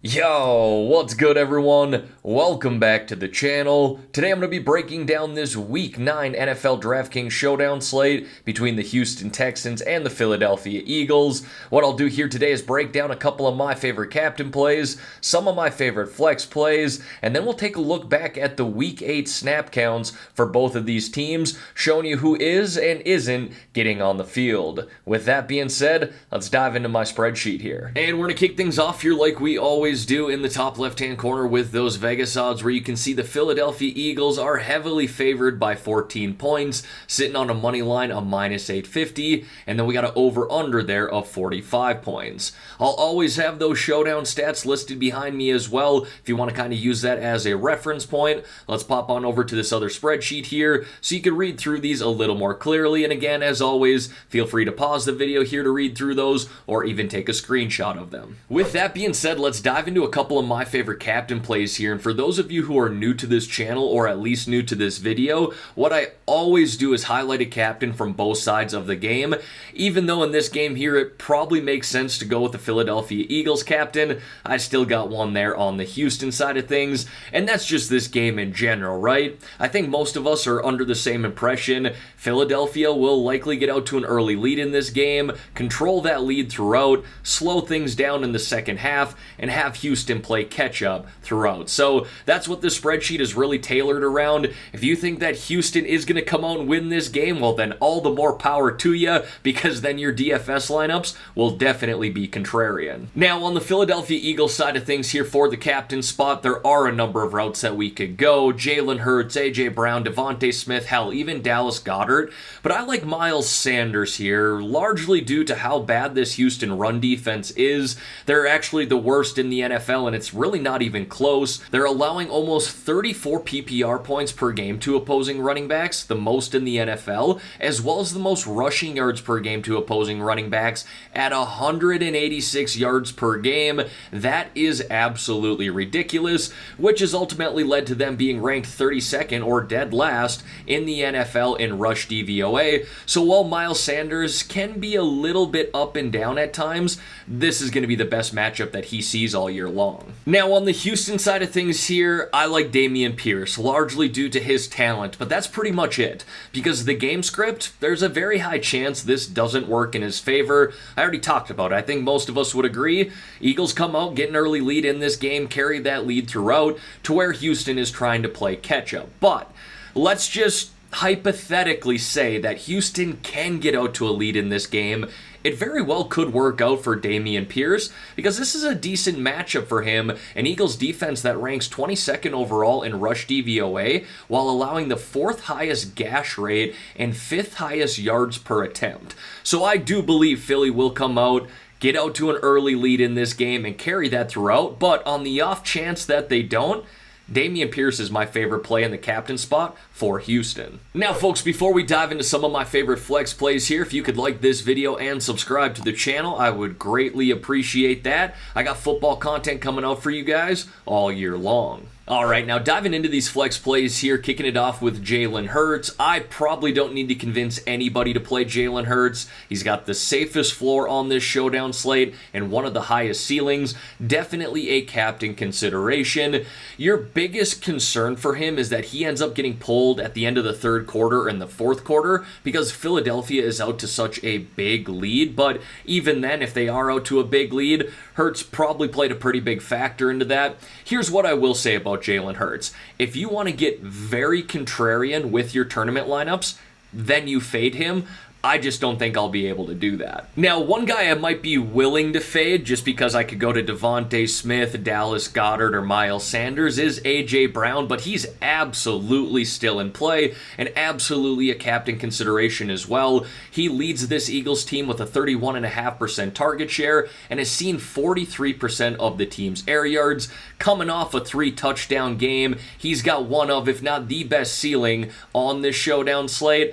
Yo, what's good everyone? Welcome back to the channel. Today I'm going to be breaking down this Week 9 NFL Draftkings Showdown slate between the Houston Texans and the Philadelphia Eagles. What I'll do here today is break down a couple of my favorite captain plays, some of my favorite flex plays, and then we'll take a look back at the Week 8 snap counts for both of these teams, showing you who is and isn't getting on the field. With that being said, let's dive into my spreadsheet here. And we're going to kick things off here like we always do in the top left-hand corner with those Vegas odds where you can see the Philadelphia Eagles are heavily favored by 14 points, sitting on a money line of minus 850, and then we got an over-under there of 45 points. I'll always have those showdown stats listed behind me as well if you want to kind of use that as a reference point. Let's pop on over to this other spreadsheet here so you can read through these a little more clearly, and again, as always, feel free to pause the video here to read through those or even take a screenshot of them. With that being said, let's dive into a couple of my favorite captain plays here. And for those of you who are new to this channel or at least new to this video, what I always do is highlight a captain from both sides of the game. Even though in this game here it probably makes sense to go with the Philadelphia Eagles captain, I still got one there on the Houston side of things, and that's just this game in general, right? I think most of us are under the same impression. Philadelphia will likely get out to an early lead in this game, control that lead throughout, slow things down in the second half, and have Houston play catch-up throughout. So that's what this spreadsheet is really tailored around. If you think that Houston is going to come out and win this game, well then all the more power to you, because then your DFS lineups will definitely be contrarian. Now on the Philadelphia Eagles side of things here for the captain spot, there are a number of routes that we could go. Jalen Hurts, AJ Brown, Devontae Smith, hell, even Dallas Goedert. But I like Miles Sanders here, largely due to how bad this Houston run defense is. They're actually the worst in the NFL, and it's really not even close. They're allowing almost 34 PPR points per game to opposing running backs, the most in the NFL, as well as the most rushing yards per game to opposing running backs at 186 yards per game. That is absolutely ridiculous, which has ultimately led to them being ranked 32nd or dead last in the NFL in rush DVOA. So while Miles Sanders can be a little bit up and down at times, this is going to be the best matchup that he sees all year long. Now on the Houston side of things here, I like Dameon Pierce, largely due to his talent, but that's pretty much it. Because the game script, there's a very high chance this doesn't work in his favor. I already talked about it. I think most of us would agree. Eagles come out, get an early lead in this game, carry that lead throughout to where Houston is trying to play catch-up. But let's just hypothetically say that Houston can get out to a lead in this game. It very well could work out for Dameon Pierce because this is a decent matchup for him, an Eagles defense that ranks 22nd overall in rush DVOA while allowing the 4th highest gash rate and 5th highest yards per attempt. So I do believe Philly will come out, get out to an early lead in this game and carry that throughout, but on the off chance that they don't, Dameon Pierce is my favorite play in the captain spot for Houston. Now folks, before we dive into some of my favorite flex plays here, if you could like this video and subscribe to the channel, I would greatly appreciate that. I got football content coming out for you guys all year long. Alright, now diving into these flex plays here, kicking it off with Jalen Hurts. I probably don't need to convince anybody to play Jalen Hurts. He's got the safest floor on this showdown slate and one of the highest ceilings. Definitely a captain consideration. Your biggest concern for him is that he ends up getting pulled at the end of the third quarter and the fourth quarter because Philadelphia is out to such a big lead. But even then, if they are out to a big lead, Hurts probably played a pretty big factor into that. Here's what I will say about Jalen Hurts. If you want to get very contrarian with your tournament lineups, then you fade him. I just don't think I'll be able to do that. Now, one guy I might be willing to fade just because I could go to Devontae Smith, Dallas Goedert, or Miles Sanders is AJ Brown, but he's absolutely still in play and absolutely a captain consideration as well. He leads this Eagles team with a 31.5% target share and has seen 43% of the team's air yards. Coming off a 3-touchdown game, he's got one of, if not the best ceiling on this showdown slate.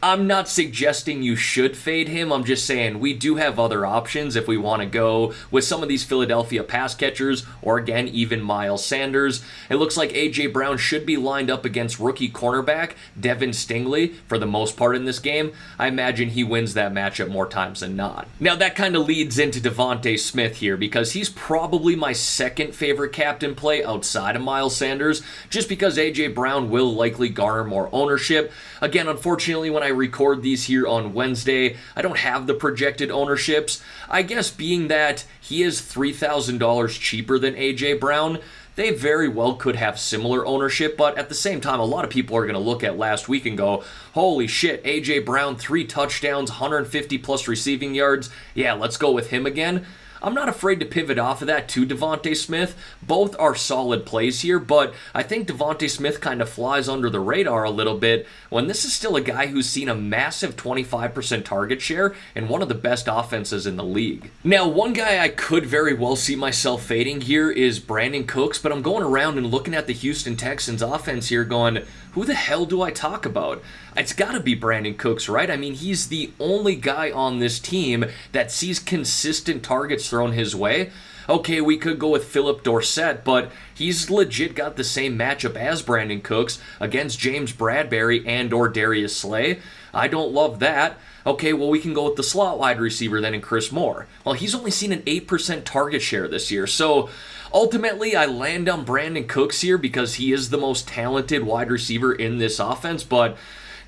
I'm not suggesting you should fade him. I'm just saying we do have other options if we want to go with some of these Philadelphia pass catchers, or again, even Miles Sanders. It looks like A.J. Brown should be lined up against rookie cornerback Devin Stingley for the most part in this game. I imagine he wins that matchup more times than not. Now that kind of leads into Devontae Smith here, because he's probably my second favorite captain play outside of Miles Sanders, just because A.J. Brown will likely garner more ownership. Again, unfortunately, when I record these here on Wednesday, I don't have the projected ownerships. I guess being that he is $3,000 cheaper than A.J. Brown, they very well could have similar ownership, but at the same time, a lot of people are going to look at last week and go, holy shit, A.J. Brown, 3 touchdowns, 150 plus receiving yards. Yeah, let's go with him again. I'm not afraid to pivot off of that to Devontae Smith. Both are solid plays here, but I think Devontae Smith kind of flies under the radar a little bit when this is still a guy who's seen a massive 25% target share and one of the best offenses in the league. Now, one guy I could very well see myself fading here is Brandon Cooks, but I'm going around and looking at the Houston Texans offense here going, who the hell do I talk about? It's got to be Brandon Cooks, right? I mean, he's the only guy on this team that sees consistent targets thrown his way. Okay, we could go with Philip Dorsett, but he's legit got the same matchup as Brandon Cooks against James Bradberry and or Darius Slay. I don't love that. Okay, well, we can go with the slot wide receiver then in Chris Moore. Well, he's only seen an 8% target share this year, so ultimately I land on Brandon Cooks here because he is the most talented wide receiver in this offense, but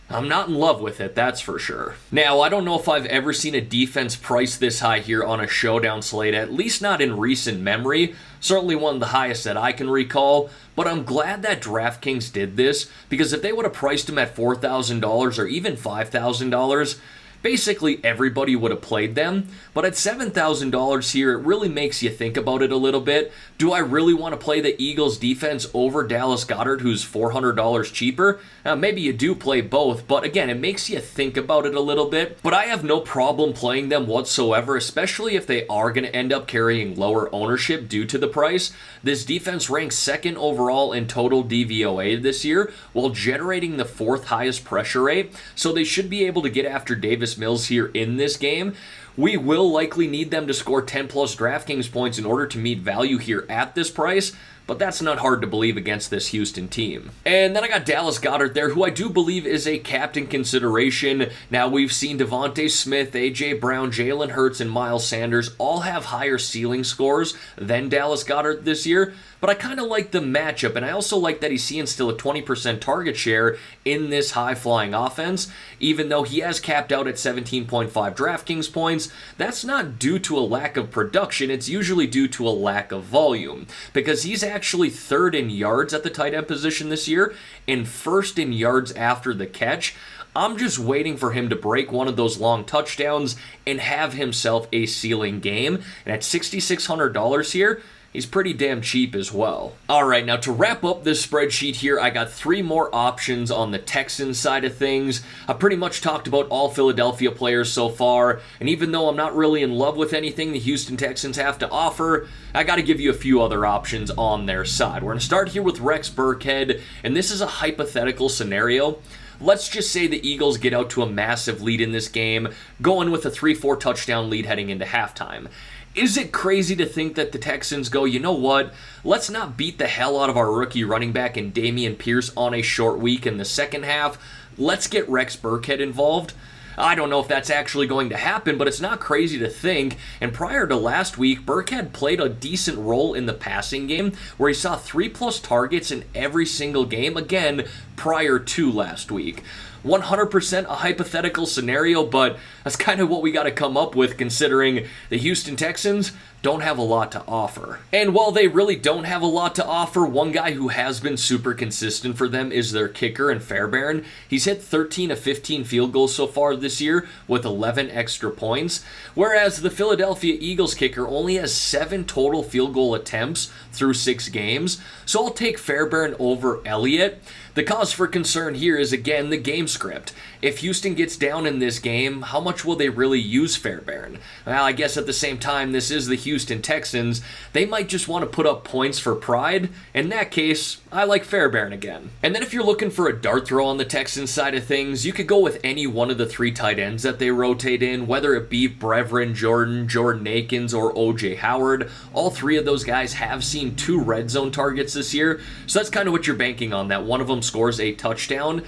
I'm not in love with it, that's for sure. Now, I don't know if I've ever seen a defense priced this high here on a showdown slate, at least not in recent memory. Certainly one of the highest that I can recall, but I'm glad that DraftKings did this, because if they would have priced him at $4,000 or even $5,000, basically everybody would have played them. But at $7,000 here, it really makes you think about it a little bit. Do I really want to play the Eagles defense over Dallas Goedert, who's $400 cheaper? Maybe you do play both, but again, it makes you think about it a little bit. But I have no problem playing them whatsoever, especially if they are going to end up carrying lower ownership due to the price. This defense ranks second overall in total DVOA this year, while generating the 4th highest pressure rate, so they should be able to get after Davis Mills here in this game. We will likely need them to score 10 plus DraftKings points in order to meet value here at this price, but that's not hard to believe against this Houston team. And then I got Dallas Goedert there, who I do believe is a captain consideration. Now, we've seen Devontae Smith, A.J. Brown, Jalen Hurts, and Miles Sanders all have higher ceiling scores than Dallas Goedert this year, but I kind of like the matchup, and I also like that he's seeing still a 20% target share in this high-flying offense, even though he has capped out at 17.5 DraftKings points. That's not due to a lack of production, it's usually due to a lack of volume, because he's actually 3rd in yards at the tight end position this year and 1st in yards after the catch. I'm just waiting for him to break one of those long touchdowns and have himself a ceiling game, and at $6,600 here, he's pretty damn cheap as well. Alright, now to wrap up this spreadsheet here, I got 3 more options on the Texans side of things. I pretty much talked about all Philadelphia players so far, and even though I'm not really in love with anything the Houston Texans have to offer, I got to give you a few other options on their side. We're going to start here with Rex Burkhead, and this is a hypothetical scenario. Let's just say the Eagles get out to a massive lead in this game, going with a 3-4 touchdown lead heading into halftime. Is it crazy to think that the Texans go, you know what, let's not beat the hell out of our rookie running back and Dameon Pierce on a short week in the second half, let's get Rex Burkhead involved? I don't know if that's actually going to happen, but it's not crazy to think. And prior to last week, Burkhead played a decent role in the passing game, where he saw 3+ targets in every single game, again, prior to last week. 100% a hypothetical scenario, but that's kind of what we got to come up with considering the Houston Texans don't have a lot to offer. And while they really don't have a lot to offer, one guy who has been super consistent for them is their kicker in Fairbairn. He's hit 13 of 15 field goals so far this year with 11 extra points, whereas the Philadelphia Eagles kicker only has 7 total field goal attempts through 6 games. So I'll take Fairbairn over Elliott. The cause for concern here is, again, the game script. If Houston gets down in this game, how much will they really use Fairbairn? Well, I guess at the same time, this is the Houston Texans. They might just want to put up points for pride. In that case, I like Fairbairn again. And then if you're looking for a dart throw on the Texans side of things, you could go with any one of the 3 tight ends that they rotate in, whether it be Brevin Jordan, Jordan Akins, or OJ Howard. All 3 of those guys have seen 2 red zone targets this year, so that's kind of what you're banking on, that one of them scores a touchdown.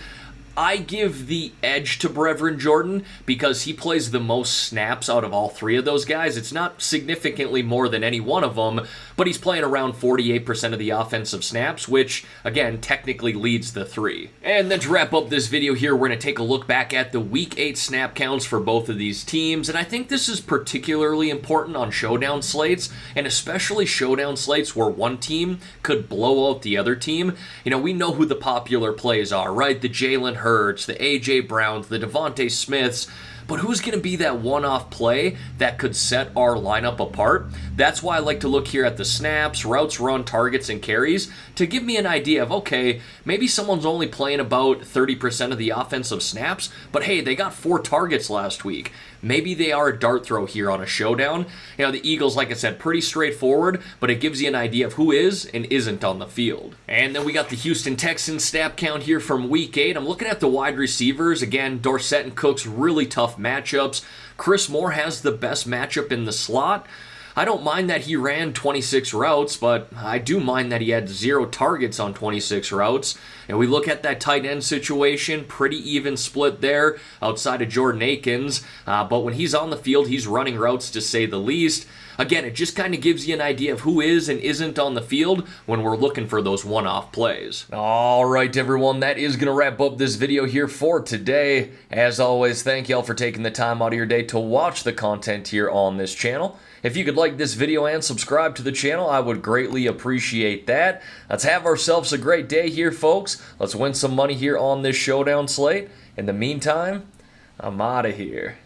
I give the edge to Brevin Jordan because he plays the most snaps out of all 3 of those guys. It's not significantly more than any one of them, but he's playing around 48% of the offensive snaps, which, again, technically leads the 3. And then to wrap up this video here, we're going to take a look back at the Week 8 snap counts for both of these teams, and I think this is particularly important on showdown slates, and especially showdown slates where one team could blow out the other team. You know, we know who the popular plays are, right? The Jalen Hurts, the A.J. Browns, the Devontae Smiths, but who's going to be that one-off play that could set our lineup apart? That's why I like to look here at the snaps, routes run, targets, and carries to give me an idea of, okay, maybe someone's only playing about 30% of the offensive snaps, but hey, they got 4 targets last week. Maybe they are a dart throw here on a showdown. You know, the Eagles, like I said, pretty straightforward, but it gives you an idea of who is and isn't on the field. And then we got the Houston Texans snap count here from Week 8. I'm looking at the wide receivers. Again, Dorsett and Cooks, really tough matchups. Chris Moore has the best matchup in the slot. I don't mind that he ran 26 routes, but I do mind that he had 0 targets on 26 routes. And we look at that tight end situation, pretty even split there outside of Jordan Akins. But when he's on the field, he's running routes to say the least. Again, it just kind of gives you an idea of who is and isn't on the field when we're looking for those one-off plays. All right, everyone, that is going to wrap up this video here for today. As always, thank y'all for taking the time out of your day to watch the content here on this channel. If you could like this video and subscribe to the channel, I would greatly appreciate that. Let's have ourselves a great day here, folks. Let's win some money here on this showdown slate. In the meantime, I'm out of here.